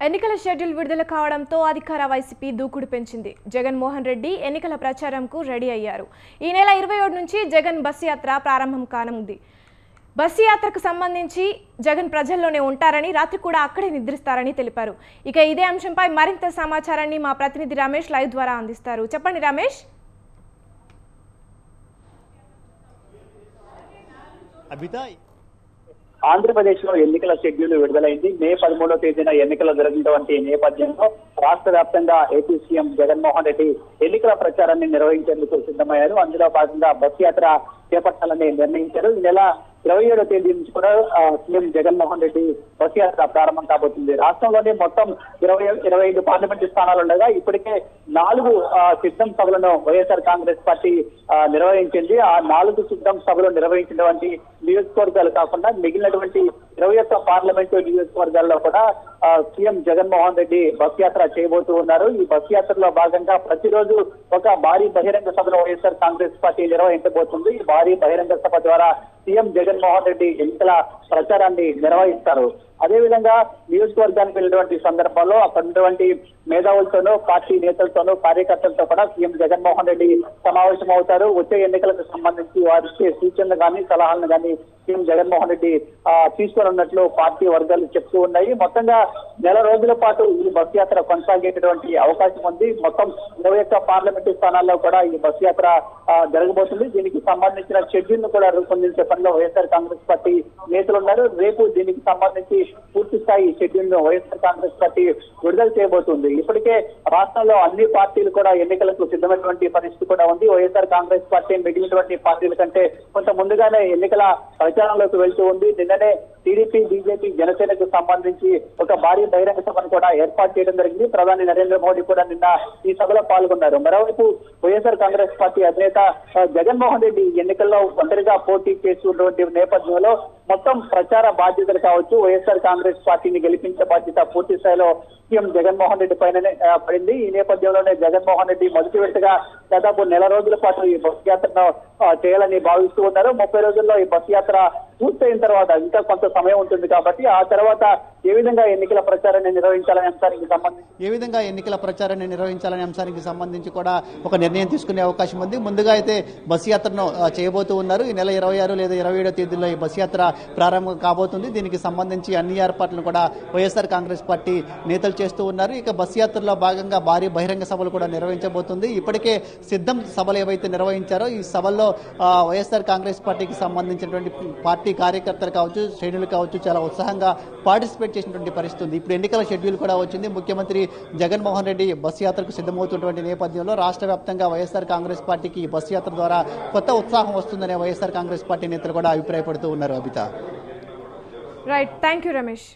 ఎన్నికల షెడ్యూల్ విడుదల కావడంతో అధికార వైసీపీ దూకుడు పెంచింది. జగన్మోహన్ రెడ్డి ఎన్నికల ప్రచారంకు రెడీ అయ్యారు. ఈ నెల 27 నుంచి జగన్ బస్ యాత్ర ప్రారంభం కానుంది. బస్ యాత్రకు సంబంధించి జగన్ ప్రజల్లోనే ఉంటారని, రాత్రి కూడా అక్కడే నిద్రిస్తారని తెలిపారు. ఇక ఇదే అంశంపై మరింత సమాచారాన్ని మా ప్రతినిధి రమేష్ లైవ్ ద్వారా అందిస్తారు. చెప్పండి రమేష్. ఆంధ్రప్రదేశ్ లో ఎన్నికల షెడ్యూల్ విడుదలైంది. మే 13వ తేదీన ఎన్నికలు జరిగినటువంటి నేపథ్యంలో రాష్ట్ర వ్యాప్తంగా ఏపీ సీఎం జగన్మోహన్ రెడ్డి ఎన్నికల ప్రచారాన్ని నిర్వహించేందుకు సిద్ధమయ్యారు. అందులో భాగంగా బస్ యాత్ర చేపట్టాలని నిర్ణయించారు. ఈ నెల 27వ తేదీ నుంచి కూడా సీఎం జగన్మోహన్ రెడ్డి బస్ యాత్ర ప్రారంభం కాబోతుంది. రాష్ట్రంలోనే మొత్తం 25 పార్లమెంటు స్థానాలు ఉండగా ఇప్పటికే 4 సిద్ధం సభలను వైఎస్ఆర్ కాంగ్రెస్ పార్టీ నిర్వహించింది. ఆ 4 సిద్ధం సభలు నిర్వహించినటువంటి నియోజకవర్గాలు కాకుండా మిగిలినటువంటి 21 పార్లమెంటు నియోజకవర్గాల్లో కూడా సీఎం జగన్మోహన్ రెడ్డి బస్ యాత్ర చేయబోతూ ఉన్నారు. ఈ బస్ యాత్రలో భాగంగా ప్రతిరోజు ఒక భారీ బహిరంగ సభను వైఎస్ఆర్ కాంగ్రెస్ పార్టీ నిర్వహించబోతుంది. ఈ భారీ బహిరంగ సభ ద్వారా సీఎం జగన్మోహన్ రెడ్డి ఎన్నికల ప్రచారాన్ని నిర్వహిస్తారు. అదేవిధంగా నియోజకవర్గానికి వెళ్ళినటువంటి సందర్భంలో అక్కడ ఉన్నటువంటి మేధావులతోనూ, పార్టీ నేతలతోనూ, కార్యకర్తలతో కూడా సీఎం జగన్మోహన్ రెడ్డి సమావేశం అవుతారు. వచ్చే ఎన్నికలకు సంబంధించి వారిచ్చే సూచనలు కానీ, సలహాలను కానీ సీఎం జగన్మోహన్ రెడ్డి తీసుకున్నట్లు పార్టీ వర్గాలు చెప్తూ ఉన్నాయి. మొత్తంగా నెల రోజుల పాటు ఈ బస్ యాత్ర కొనసాగేటటువంటి అవకాశం ఉంది. మొత్తం 21 పార్లమెంటు స్థానాల్లో కూడా ఈ బస్ యాత్ర జరగబోతుంది. దీనికి సంబంధించిన షెడ్యూల్ ను కూడా రూపొందించే పనిలో వైఎస్ఆర్ కాంగ్రెస్ పార్టీ నేతలు ఉన్నారు. రేపు దీనికి సంబంధించి పూర్తి స్థాయి షెడ్యూల్ ను వైఎస్ఆర్ కాంగ్రెస్ పార్టీ విడుదల చేయబోతుంది. ఇప్పటికే రాష్ట్రంలో అన్ని పార్టీలు కూడా ఎన్నికలకు సిద్ధమైనటువంటి పరిస్థితి కూడా ఉంది. వైఎస్ఆర్ కాంగ్రెస్ పార్టీ మిగిలినటువంటి పార్టీల కంటే కొంత ముందుగానే ఎన్నికల ప్రచారంలోకి వెళ్తూ ఉంది. నిన్ననే టీడీపీ, బీజేపీ, జనసేనకు సంబంధించి ఒక భారీ బహిరంగ సభను కూడా ఏర్పాటు చేయడం జరిగింది. ప్రధాని నరేంద్ర మోడీ కూడా నిన్న ఈ సభలో పాల్గొన్నారు. మరోవైపు వైఎస్ఆర్ కాంగ్రెస్ పార్టీ అధినేత జగన్మోహన్ రెడ్డి ఎన్నికల్లో ఒంటరిగా పోటీ చేస్తున్నటువంటి నేపథ్యంలో మొత్తం ప్రచార బాధ్యతలు కావచ్చు, వైఎస్ఆర్ కాంగ్రెస్ పార్టీని గెలిపించే బాధ్యత పూర్తి స్థాయిలో సీఎం జగన్మోహన్ రెడ్డి పైననే పడింది. ఈ నేపథ్యంలోనే జగన్మోహన్ రెడ్డి మొదటి విడతగా దాదాపు నెల రోజుల పాటు ఈ బస్ యాత్రను చేయాలని భావిస్తూ ఉన్నారు. 30 రోజుల్లో ఈ బస్ యాత్ర పూర్తయిన తర్వాత ఇంకా కొంత సమయం ఉంటుంది కాబట్టి ఆ తర్వాత ఏ విధంగా ఎన్నికల ప్రచారాన్ని నిర్వహించాలనే అంశానికి సంబంధించి కూడా ఒక నిర్ణయం తీసుకునే అవకాశం ఉంది. ముందుగా అయితే బస్ యాత్రను చేయబోతూ ఉన్నారు. ఈ నెల 26 లేదా 27 తేదీలో ఈ బస్ యాత్ర ప్రారంభం కాబోతుంది. దీనికి సంబంధించి అన్ని ఏర్పాట్లను కూడా వైఎస్ఆర్ కాంగ్రెస్ పార్టీ నేతలు చేస్తూ ఉన్నారు. ఇక బస్ యాత్రలో భాగంగా భారీ బహిరంగ సభలు కూడా నిర్వహించబోతుంది. ఇప్పటికే సిద్ధం సభలు ఏవైతే నిర్వహించారో ఈ సభల్లో వైఎస్ఆర్ కాంగ్రెస్ పార్టీకి సంబంధించినటువంటి పార్టీ కార్యకర్తలు కావచ్చు, శ్రేణులు కావచ్చు చాలా ఉత్సాహంగా పార్టిసిపేట్ చేసినటువంటి పరిస్థితి ఉంది. ఇప్పుడు ఎన్నికల షెడ్యూల్ కూడా వచ్చింది. ముఖ్యమంత్రి జగన్మోహన్ రెడ్డి బస్ యాత్రకు సిద్ధమవుతున్నటువంటి నేపథ్యంలో రాష్ట్ర వ్యాప్తంగా వైఎస్ఆర్ కాంగ్రెస్ పార్టీకి ఈ బస్ యాత్ర ద్వారా కొత్త ఉత్సాహం వస్తుందనే వైఎస్ఆర్ కాంగ్రెస్ పార్టీ నేతలు కూడా అభిప్రాయపడుతూ ఉన్నారు. Abitha. Right, thank you Ramesh.